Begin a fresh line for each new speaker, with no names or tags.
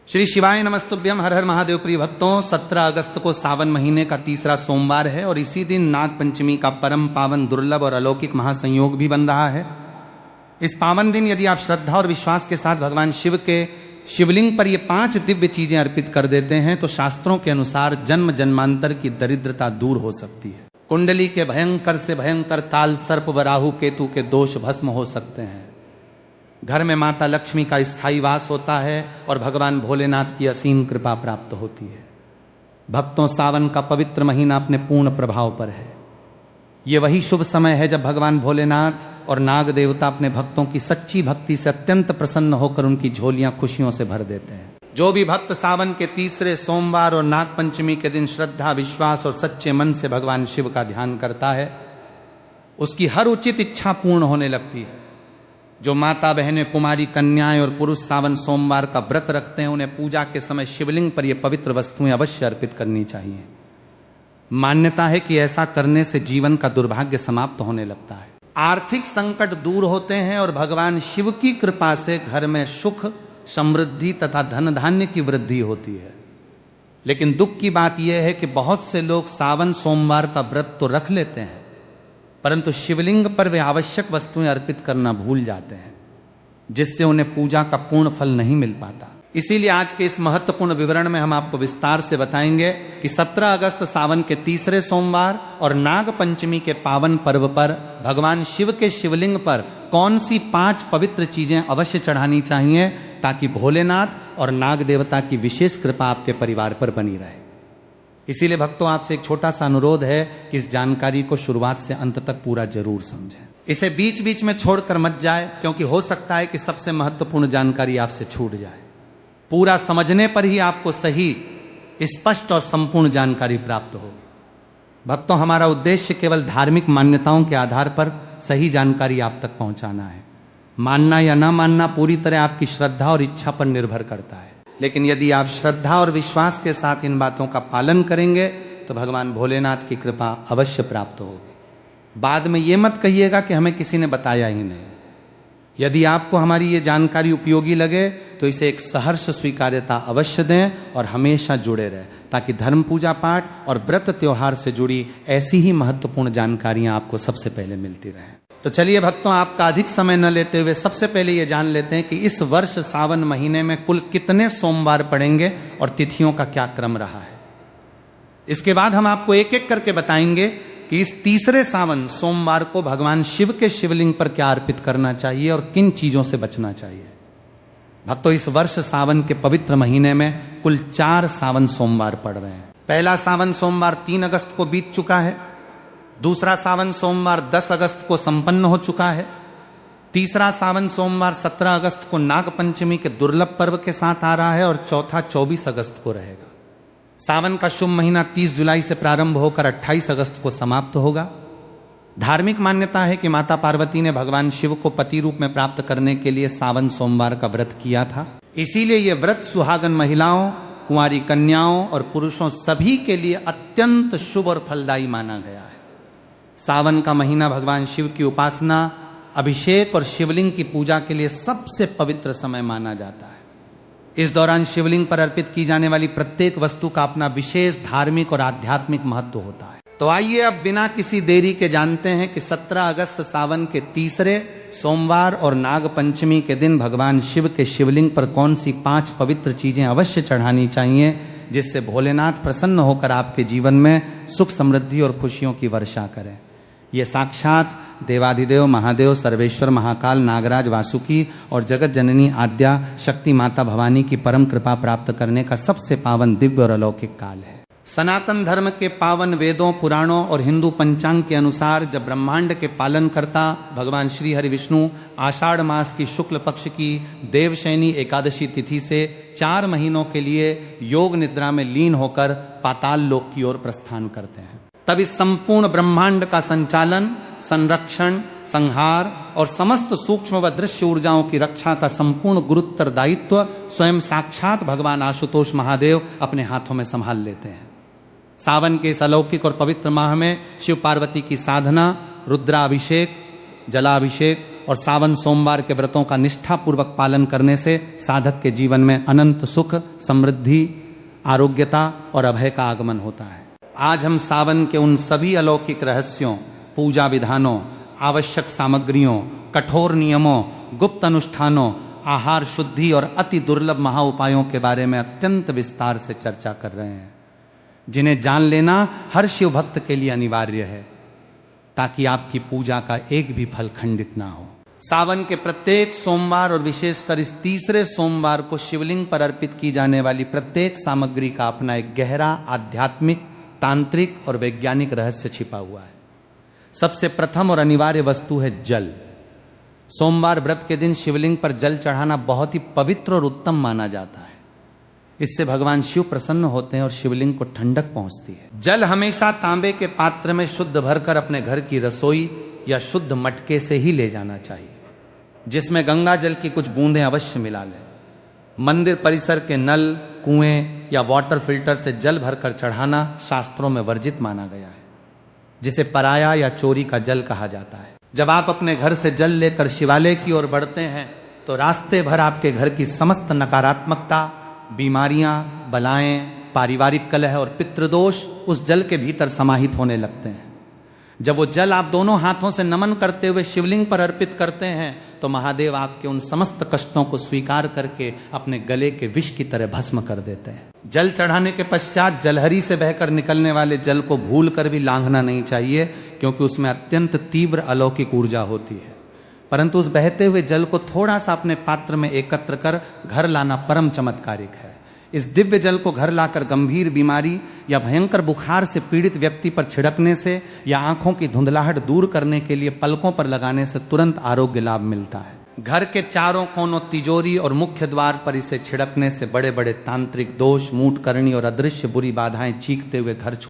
श्री शिवाय नमस्तुभ्यम। हर हर महादेव प्रिय भक्तों, 17 अगस्त को सावन महीने का तीसरा सोमवार है और इसी दिन नाग पंचमी का परम पावन दुर्लभ और अलौकिक महासंयोग भी बन रहा है। इस पावन दिन यदि आप श्रद्धा और विश्वास के साथ भगवान शिव के शिवलिंग पर ये 5 दिव्य चीजें अर्पित कर देते हैं तो शास्त्रों के अनुसार जन्म जन्मांतर की दरिद्रता दूर हो सकती है। कुंडली के भयंकर से भयंकर काल सर्प व राहु केतु के दोष भस्म हो सकते हैं। घर में माता लक्ष्मी का स्थायी वास होता है और भगवान भोलेनाथ की असीम कृपा प्राप्त होती है। भक्तों, सावन का पवित्र महीना अपने पूर्ण प्रभाव पर है। ये वही शुभ समय है जब भगवान भोलेनाथ और नाग देवता अपने भक्तों की सच्ची भक्ति से अत्यंत प्रसन्न होकर उनकी झोलियां खुशियों से भर देते हैं। जो भी भक्त सावन के तीसरे सोमवार और नाग पंचमी के दिन श्रद्धा, विश्वास और सच्चे मन से भगवान शिव का ध्यान करता है, उसकी हर उचित इच्छा पूर्ण होने लगती है। जो माता बहनें, कुमारी कन्याएं और पुरुष सावन सोमवार का व्रत रखते हैं, उन्हें पूजा के समय शिवलिंग पर ये पवित्र वस्तुएं अवश्य अर्पित करनी चाहिए। मान्यता है कि ऐसा करने से जीवन का दुर्भाग्य समाप्त होने लगता है, आर्थिक संकट दूर होते हैं और भगवान शिव की कृपा से घर में सुख, समृद्धि तथा धन धान्य की वृद्धि होती है। लेकिन दुख की बात यह है कि बहुत से लोग सावन सोमवार का व्रत तो रख लेते हैं, परंतु शिवलिंग पर वे आवश्यक वस्तुएं अर्पित करना भूल जाते हैं, जिससे उन्हें पूजा का पूर्ण फल नहीं मिल पाता। इसीलिए आज के इस महत्वपूर्ण विवरण में हम आपको विस्तार से बताएंगे कि 17 अगस्त सावन के तीसरे सोमवार और नाग पंचमी के पावन पर्व पर भगवान शिव के शिवलिंग पर कौन सी 5 पवित्र चीजें अवश्य चढ़ानी चाहिए ताकि भोलेनाथ और नाग देवता की विशेष कृपा आपके परिवार पर बनी रहे। इसीलिए भक्तों, आपसे एक छोटा सा अनुरोध है कि इस जानकारी को शुरुआत से अंत तक पूरा जरूर समझें। इसे बीच बीच में छोड़कर मत जाए, क्योंकि हो सकता है कि सबसे महत्वपूर्ण जानकारी आपसे छूट जाए। पूरा समझने पर ही आपको सही, स्पष्ट और संपूर्ण जानकारी प्राप्त होगी। भक्तों, हमारा उद्देश्य केवल धार्मिक मान्यताओं के आधार पर सही जानकारी आप तक पहुंचाना है। मानना या ना मानना पूरी तरह आपकी श्रद्धा और इच्छा पर निर्भर करता है। लेकिन यदि आप श्रद्धा और विश्वास के साथ इन बातों का पालन करेंगे तो भगवान भोलेनाथ की कृपा अवश्य प्राप्त होगी। बाद में ये मत कहिएगा कि हमें किसी ने बताया ही नहीं। यदि आपको हमारी ये जानकारी उपयोगी लगे तो इसे एक सहर्ष स्वीकार्यता अवश्य दें और हमेशा जुड़े रहें, ताकि धर्म, पूजा पाठ और व्रत त्योहार से जुड़ी ऐसी ही महत्वपूर्ण जानकारियां आपको सबसे पहले मिलती रहें। तो चलिए भक्तों, आपका अधिक समय न लेते हुए सबसे पहले ये जान लेते हैं कि इस वर्ष सावन महीने में कुल कितने सोमवार पड़ेंगे और तिथियों का क्या क्रम रहा है। इसके बाद हम आपको एक एक करके बताएंगे कि इस तीसरे सावन सोमवार को भगवान शिव के शिवलिंग पर क्या अर्पित करना चाहिए और किन चीजों से बचना चाहिए। भक्तों, इस वर्ष सावन के पवित्र महीने में कुल 4 सावन सोमवार पड़ रहे हैं। पहला सावन सोमवार 3 अगस्त को बीत चुका है। दूसरा सावन सोमवार 10 अगस्त को संपन्न हो चुका है। तीसरा सावन सोमवार 17 अगस्त को नाग पंचमी के दुर्लभ पर्व के साथ आ रहा है और चौथा 24 अगस्त को रहेगा। सावन का शुभ महीना 30 जुलाई से प्रारंभ होकर 28 अगस्त को समाप्त होगा। धार्मिक मान्यता है कि माता पार्वती ने भगवान शिव को पति रूप में प्राप्त करने के लिए सावन सोमवार का व्रत किया था। इसीलिए यह व्रत सुहागन महिलाओं, कुंवारी कन्याओं और पुरुषों सभी के लिए अत्यंत शुभ और फलदायी माना गया है। सावन का महीना भगवान शिव की उपासना, अभिषेक और शिवलिंग की पूजा के लिए सबसे पवित्र समय माना जाता है। इस दौरान शिवलिंग पर अर्पित की जाने वाली प्रत्येक वस्तु का अपना विशेष धार्मिक और आध्यात्मिक महत्व होता है। तो आइए अब बिना किसी देरी के जानते हैं कि 17 अगस्त सावन के तीसरे सोमवार और नाग पंचमी के दिन भगवान शिव के शिवलिंग पर कौन सी 5 पवित्र चीजें अवश्य चढ़ानी चाहिए, जिससे भोलेनाथ प्रसन्न होकर आपके जीवन में सुख, समृद्धि और खुशियों की वर्षा करें। ये साक्षात देवाधिदेव महादेव, सर्वेश्वर, महाकाल, नागराज, वासुकी और जगत जननी आद्या शक्ति माता भवानी की परम कृपा प्राप्त करने का सबसे पावन, दिव्य और अलौकिक काल है। सनातन धर्म के पावन वेदों, पुराणों और हिंदू पंचांग के अनुसार जब ब्रह्मांड के पालनकर्ता भगवान श्री हरि विष्णु आषाढ़ मास की शुक्ल पक्ष की देवशयनी एकादशी तिथि से 4 महीनों के लिए योग निद्रा में लीन होकर पाताल लोक की ओर प्रस्थान करते हैं, तब इस संपूर्ण ब्रह्मांड का संचालन, संरक्षण, संहार और समस्त सूक्ष्म व दृश्य ऊर्जाओं की रक्षा का संपूर्ण गुरुत्तरदायित्व स्वयं साक्षात भगवान आशुतोष महादेव अपने हाथों में संभाल लेते हैं। सावन के इस अलौकिक और पवित्र माह में शिव पार्वती की साधना, रुद्राभिषेक, जलाभिषेक और सावन सोमवार के व्रतों का निष्ठापूर्वक पालन करने से साधक के जीवन में अनंत सुख, समृद्धि, आरोग्यता और अभय का आगमन होता है। आज हम सावन के उन सभी अलौकिक रहस्यों, पूजा विधानों, आवश्यक सामग्रियों, कठोर नियमों, गुप्त अनुष्ठानों, आहार शुद्धि और अति दुर्लभ महा उपायों के बारे में अत्यंत विस्तार से चर्चा कर रहे हैं, जिन्हें जान लेना हर शिव भक्त के लिए अनिवार्य है, ताकि आपकी पूजा का एक भी फल खंडित ना हो। सावन के प्रत्येक सोमवार और विशेषकर इस तीसरे सोमवार को शिवलिंग पर अर्पित की जाने वाली प्रत्येक सामग्री का अपना एक गहरा आध्यात्मिक, तांत्रिक और वैज्ञानिक रहस्य छिपा हुआ है। सबसे प्रथम और अनिवार्य वस्तु है जल। सोमवार व्रत के दिन शिवलिंग पर जल चढ़ाना बहुत ही पवित्र और उत्तम माना जाता है। इससे भगवान शिव प्रसन्न होते हैं और शिवलिंग को ठंडक पहुंचती है। जल हमेशा तांबे के पात्र में शुद्ध भरकर अपने घर की रसोई या शुद्ध मटके से ही ले जाना चाहिए, जिसमें गंगा जल की कुछ बूंदें अवश्य मिला लें। मंदिर परिसर के नल, कुएं या वाटर फिल्टर से जल भरकर चढ़ाना शास्त्रों में वर्जित माना गया है, जिसे पराया या चोरी का जल कहा जाता है। जब आप अपने घर से जल लेकर शिवालय की ओर बढ़ते हैं तो रास्ते भर आपके घर की समस्त नकारात्मकता, बीमारियां, बलाएं, पारिवारिक कलह और पितृदोष उस जल के भीतर समाहित होने लगते हैं। जब वो जल आप दोनों हाथों से नमन करते हुए शिवलिंग पर अर्पित करते हैं तो महादेव आपके उन समस्त कष्टों को स्वीकार करके अपने गले के विष की तरह भस्म कर देते हैं। जल चढ़ाने के पश्चात जलहरी से बहकर निकलने वाले जल को भूल कर भी लांघना नहीं चाहिए, क्योंकि उसमें अत्यंत तीव्र अलौकिक ऊर्जा होती है। परंतु उस बहते हुए जल को थोड़ा सा अपने पात्र में एकत्र कर घर लाना परम चमत्कारिक है। इस दिव्य जल को घर लाकर गंभीर बीमारी या भयंकर बुखार से पीड़ित व्यक्ति पर छिड़कने से या आंखों की धुंधलाहट दूर करने के लिए पलकों पर लगाने से तुरंत आरोग्य लाभ मिलता है। घर के चारों कोनों, तिजोरी और मुख्य द्वार पर इसे छिड़कने से बड़े बड़े तांत्रिक दोष, मूठ करनी और अदृश्य बुरी बाधाएं चीखते हुए घर